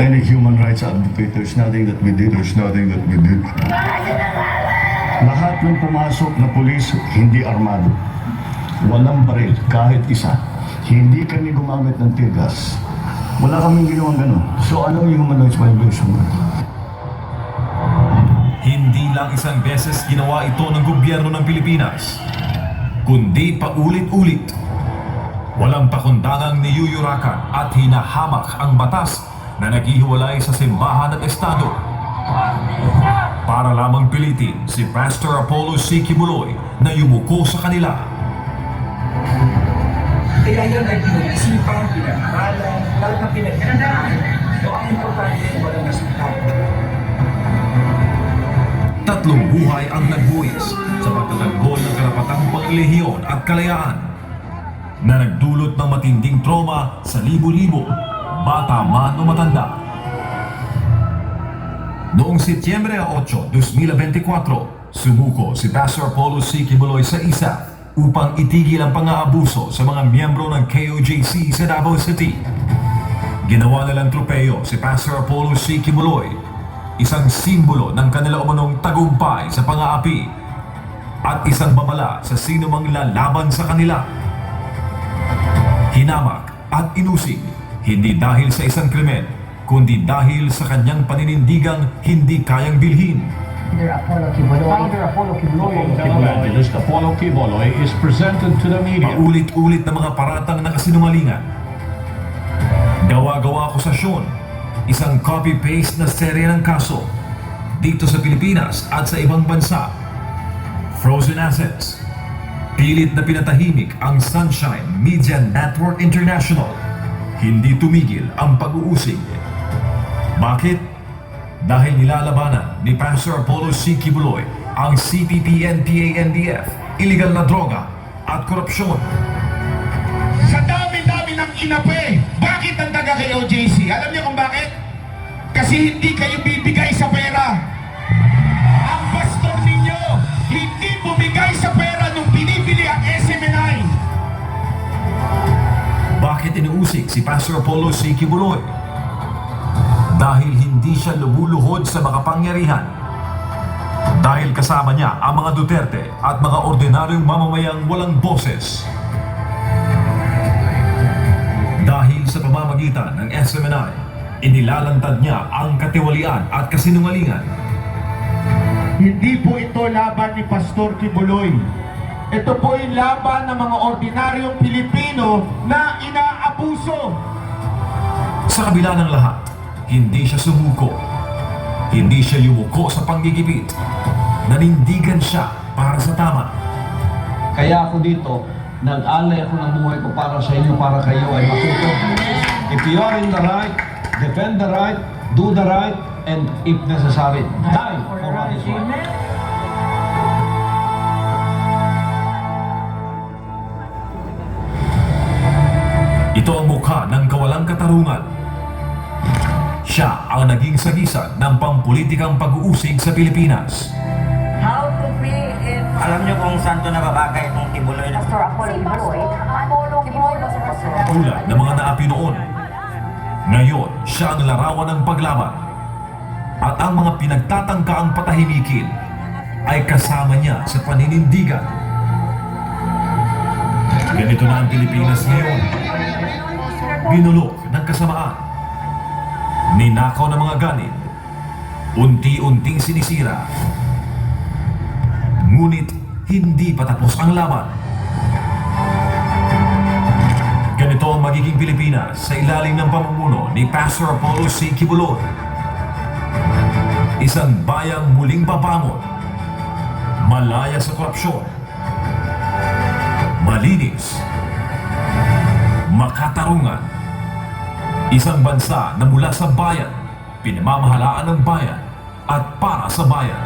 any human rights advocate, there's nothing that we did. There's nothing that we did. Lahat ng pumasok na pulis, hindi armado. Walang baril, kahit isa. Hindi kami gumamit ng tear gas. Wala kaming ginawang gano'n. So anong human rights violation? Hindi lang isang beses ginawa ito ng gobyerno ng Pilipinas, kundi paulit-ulit. Walang pakundangang niyuyurakan at hinahamak ang batas na naghihiwalay sa simbahan at estado. Para lamang pilitin si Pastor Apollo C. Quiboloy na yumuko sa kanila. Kaya yan ay pinag-isipan, pinag-aralan, talagang pinag-aralan. So ang importante ay walang resultato. Tatlong buhay ang nagbuwis sa pagtatanggol ng karapatang panglehiyong at kalayaan na nagdulot ng matinding trauma sa libo-libo, bata man o matanda. Noong Setyembre 8, 2024, sumuko si Pastor Apollo C. Quiboloy sa ISAF upang itigil ang pang-aabuso sa mga miyembro ng KOJC sa Davao City. Ginawa nilang tropeyo si Pastor Apollo C. Quiboloy, isang simbolo ng kanila umanong tagumpay sa pang-aapi at isang babala sa sino mang lalaban sa kanila. Hinamak at inusig, hindi dahil sa isang krimen, kundi dahil sa kanyang paninindigang hindi kayang bilhin. Founder Apollo Quiboloy evangelist Apollo Quiboloy is presented to the media. Paulit-ulit na mga paratang na kasinungalingan. Gawa-gawa akusasyon, isang copy-paste na serye ng kaso dito sa Pilipinas at sa ibang bansa. Frozen assets. Pilit na pinatahimik ang Sunshine Media Network International. Hindi tumigil ang pag-uusig. Bakit? Dahil nilalabanan ni Pastor Apollo C. Quiboloy ang CPP-NPA-NDF, illegal na droga at korupsyon. Sa dami-dami ng inape, bakit ang taga kay OJC? Alam niyo kung bakit? Kasi hindi kayo bibigay sa pera. Ang pastor ninyo, hindi bumigay sa pera nung binibili ang SMNI. Bakit inuusig si Pastor Apollo C. Quiboloy? Dahil hindi siya lumuluhod sa makapangyarihan. Dahil kasama niya ang mga Duterte at mga ordinaryong mamamayang walang boses. Dahil sa pamamagitan ng SMNI, inilalantad niya ang katiwalian at kasinungalingan. Hindi po ito laban ni Pastor Quiboloy. Ito po yung laban ng mga ordinaryong Pilipino na inaabuso. Sa kabila ng lahat, hindi siya sumuko. Hindi siya yumuko sa panggigipit. Nanindigan siya para sa tama. Kaya ako dito, nag-alay ako ng buhay ko para sa inyo, para kayo ay matuto. If you are in the right, defend the right, do the right, and if necessary, die for what is right. Ito ang mukha ng kawalang katarungan. Siya ang naging sagisag ng pampulitikang pag-uusig sa Pilipinas. How to be in... Alam niyo kung saan to nababagay itong Quiboloy na Pastor Apollo Quiboloy. Apollo Quiboloy ba sa Pastor? Tulad ng mga naapi noon. Ngayon, siya ang larawan ng paglaban. At ang mga pinagtatangkaang patahimikin ay kasama niya sa paninindigan. Ganito na ang Pilipinas ngayon. Binulok ng kasamaan. Ninakaw ng mga ganit. Unti-unting sinisira. Ngunit hindi pa tapos ang laban. Ganito ang magiging Pilipinas sa ilalim ng pamumuno ni Pastor Apollo C. Quiboloy. Isang bayang muling pabangon, malaya sa korupsyon, malinis, makatarungan, isang bansa na mula sa bayan, pinamamahalaan ng bayan at para sa bayan.